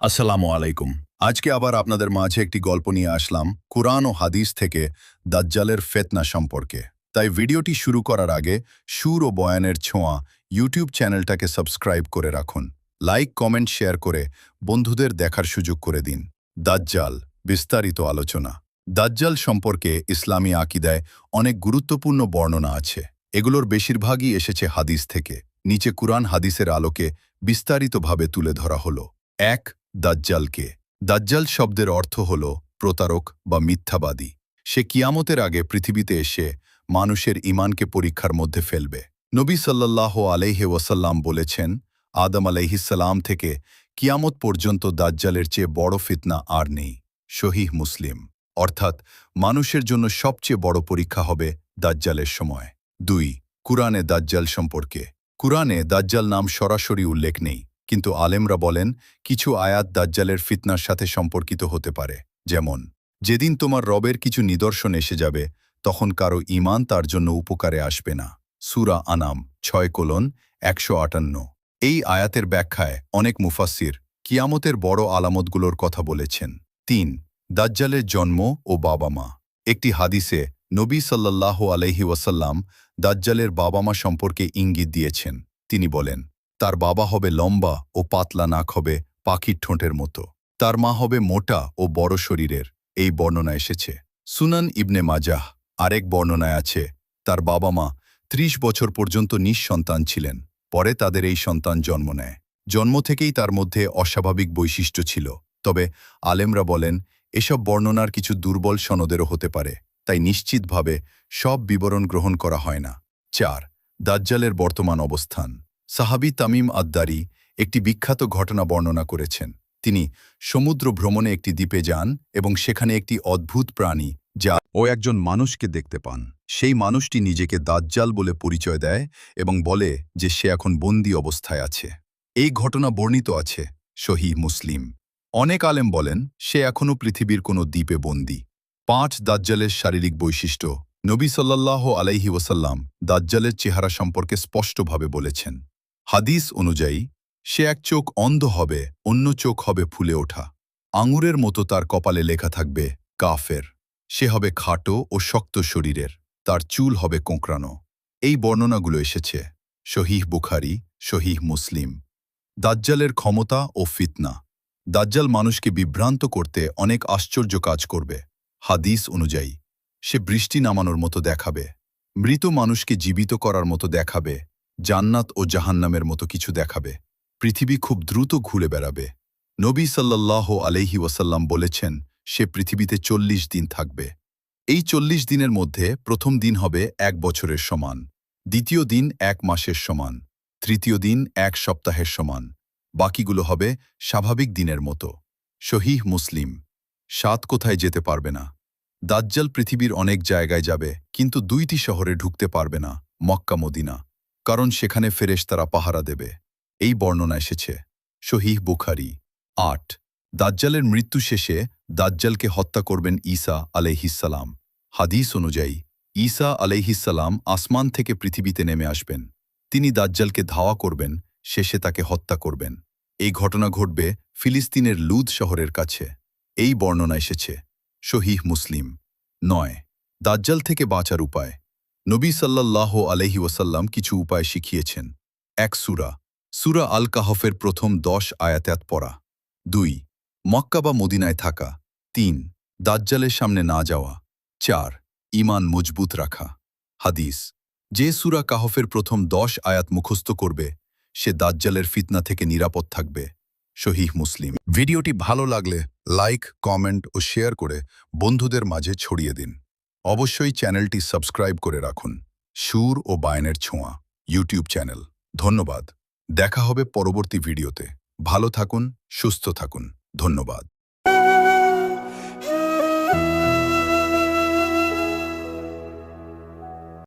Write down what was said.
আসসালামু আলাইকুম। আজকে আবার আপনাদের মাঝে একটি গল্প নিয়ে আসলাম কুরআন ও হাদিস থেকে দাজ্জালের ফিতনা সম্পর্কে। তাই ভিডিওটি শুরু করার আগে সুর ও বয়ানের ছোঁয়া ইউটিউব চ্যানেলটাকে সাবস্ক্রাইব করে রাখুন। লাইক, কমেন্ট, শেয়ার করে বন্ধুদের দেখার সুযোগ করে দিন। দাজ্জাল বিস্তারিত আলোচনা। দাজ্জাল সম্পর্কে ইসলামী আকিদায় অনেক গুরুত্বপূর্ণ বর্ণনা আছে। এগুলোর বেশিরভাগই এসেছে হাদিস থেকে। নিচে কুরআন হাদিসের আলোকে বিস্তারিতভাবে তুলে ধরা হলো। ১. দাজ্জালকে। দাজ্জাল শব্দের অর্থ হল প্রতারক বা মিথ্যাবাদী। সে কিয়ামতের আগে পৃথিবীতে এসে মানুষের ঈমানকে পরীক্ষার মধ্যে ফেলবে। নবী সাল্লাল্লাহু আলাইহি ওয়াসাল্লাম বলেছেন, আদম আলাইহিসসালাম থেকে কিয়ামত পর্যন্ত দাজ্জালের চেয়ে বড় ফিতনা আর নেই। সহিহ মুসলিম। অর্থাৎ মানুষের জন্য সবচেয়ে বড় পরীক্ষা হবে দাজ্জালের সময়। ২. কুরআনে দাজ্জাল সম্পর্কে। কুরআনে দাজ্জাল নাম সরাসরি উল্লেখ নেই, কিন্তু আলেমরা বলেন কিছু আয়াত দাজ্জালের ফিতনার সাথে সম্পর্কিত হতে পারে। যেমন, যেদিন তোমার রবের কিছু নিদর্শন এসে যাবে তখন কারো ঈমান তার জন্য উপকারে আসবে না। সূরা আনাম ৬:১৫৮। এই আয়াতের ব্যাখ্যায় অনেক মুফাসসির কিয়ামতের বড় আলামতগুলোর কথা বলেছেন। ৩. দাজ্জালের জন্ম ও বাবা মা। একটি হাদিসে নবী সাল্লাল্লাহু আলাইহি ওয়াসাল্লাম দাজ্জালের বাবা মা সম্পর্কে ইঙ্গিত দিয়েছেন। তিনি বলেন, তার বাবা হবে লম্বা ও পাতলা, নাক হবে পাখির ঠোঁটের মতো। তার মা হবে মোটা ও বড় শরীরের। এই বর্ণনা এসেছে সুনান ইবনে মাজাহ। আরেক বর্ণনায় আছে, তার বাবা মা ৩০ বছর পর্যন্ত নিঃসন্তান ছিলেন। পরে তাদের এই সন্তান জন্ম নেয়। জন্ম থেকেই তার মধ্যে অস্বাভাবিক বৈশিষ্ট্য ছিল। তবে আলেমরা বলেন এসব বর্ণনার কিছু দুর্বল সনদেরও হতে পারে, তাই নিশ্চিতভাবে সব বিবরণ গ্রহণ করা হয় না। ৪. দাজ্জালের বর্তমান অবস্থান। সাহাবী তামিম আদ-দারি একটি বিখ্যাত ঘটনা বর্ণনা করেছেন। তিনি সমুদ্র ভ্রমণে একটি দ্বীপে যান এবং সেখানে একটি অদ্ভুত প্রাণী যা ও একজন মানুষকে দেখতে পান। সেই মানুষটি নিজেকে দাজ্জাল বলে পরিচয় দেয় এবং বলে যে সে এখন বন্দী অবস্থায় আছে। এই ঘটনা বর্ণিত আছে সহিহ মুসলিম। অনেক আলেম বলেন সে এখনও পৃথিবীর কোনো দ্বীপে বন্দী। ৫. দাজ্জালের শারীরিক বৈশিষ্ট্য। নবী সাল্লাল্লাহু আলাইহি ওয়াসাল্লাম দাজ্জালের চেহারা সম্পর্কে স্পষ্টভাবে বলেছেন। হাদিস অনুযায়ী সে এক চোখ অন্ধ হবে, অন্য চোখ হবে ফুলে ওঠা। আঙুরের মতো তার কপালে লেখা থাকবে কাফের। সে হবে খাটো ও শক্ত শরীরের, তার চুল হবে কোঁকড়ানো। এই বর্ণনাগুলো এসেছে সহিহ বুখারী, সহিহ মুসলিম। দাজ্জালের ক্ষমতা ও ফিতনা। দাজ্জাল মানুষকে বিভ্রান্ত করতে অনেক আশ্চর্য কাজ করবে। হাদিস অনুযায়ী সে বৃষ্টি নামানোর মতো দেখাবে, মৃত মানুষকে জীবিত করার মতো দেখাবে, জান্নাত ও জাহান্নামের মতো কিছু দেখাবে। পৃথিবী খুব দ্রুত ঘুরে বেড়াবে। নবী সাল্লাল্লাহু আলাইহি ওয়াসাল্লাম বলেছেন সে পৃথিবীতে ৪০ দিন থাকবে। এই ৪০ দিনের মধ্যে প্রথম দিন হবে ১ বছরের সমান, দ্বিতীয় দিন ১ মাসের সমান, তৃতীয় দিন ১ সপ্তাহের সমান, বাকিগুলো হবে স্বাভাবিক দিনের মতো। সহিহ মুসলিম। ৭. কোথায় যেতে পারবে না। দাজ্জাল পৃথিবীর অনেক জায়গায় যাবে, কিন্তু ২টি শহরে ঢুকতে পারবে না, মক্কা মদিনা, কারণ সেখানে ফেরেশতারা পাহারা দেবে। এই বর্ণনা এসেছে সহিহ বুখারী। ৮. দাজ্জালের মৃত্যু শেষে দাজ্জালকে হত্যা করবেন ঈসা আলাইহিসসালাম। হাদিস অনুযায়ী ঈসা আলাইহিসসালাম আসমান থেকে পৃথিবীতে নেমে আসবেন। তিনি দাজ্জালকে ধাওয়া করবেন, শেষে তাকে হত্যা করবেন। এই ঘটনা ঘটবে ফিলিস্তিনের লুদ শহরের কাছে। এই বর্ণনা এসেছে সহিহ মুসলিম। ৯. দাজ্জাল থেকে বাঁচার উপায়। নবী সাল্লাল্লাহু আলাইহি ওয়াসাল্লাম কিছু উপায় শিখিয়েছেন। ১. সূরা আল কাহফের প্রথম ১০ আয়াত পড়া। ২. মক্কা বা মদিনায় থাকা। ৩. দাজ্জালের সামনে না যাওয়া। ৪. ঈমান মজবুত রাখা। হাদিস, যে সূরা কাহফের প্রথম ১০ আয়াত মুখস্থ করবে সে দাজ্জালের ফিতনা থেকে নিরাপদ থাকবে। সহিহ মুসলিম। ভিডিওটি ভালো লাগলে লাইক, কমেন্ট ও শেয়ার করে বন্ধুদের মাঝে ছড়িয়ে দিন। অবশ্যই চ্যানেলটি সাবস্ক্রাইব করে রাখুন। সুর ও বায়ানের ছোঁয়া ইউটিউব চ্যানেল। ধন্যবাদ। দেখা হবে পরবর্তী ভিডিওতে। ভালো থাকুন, সুস্থ থাকুন। ধন্যবাদ।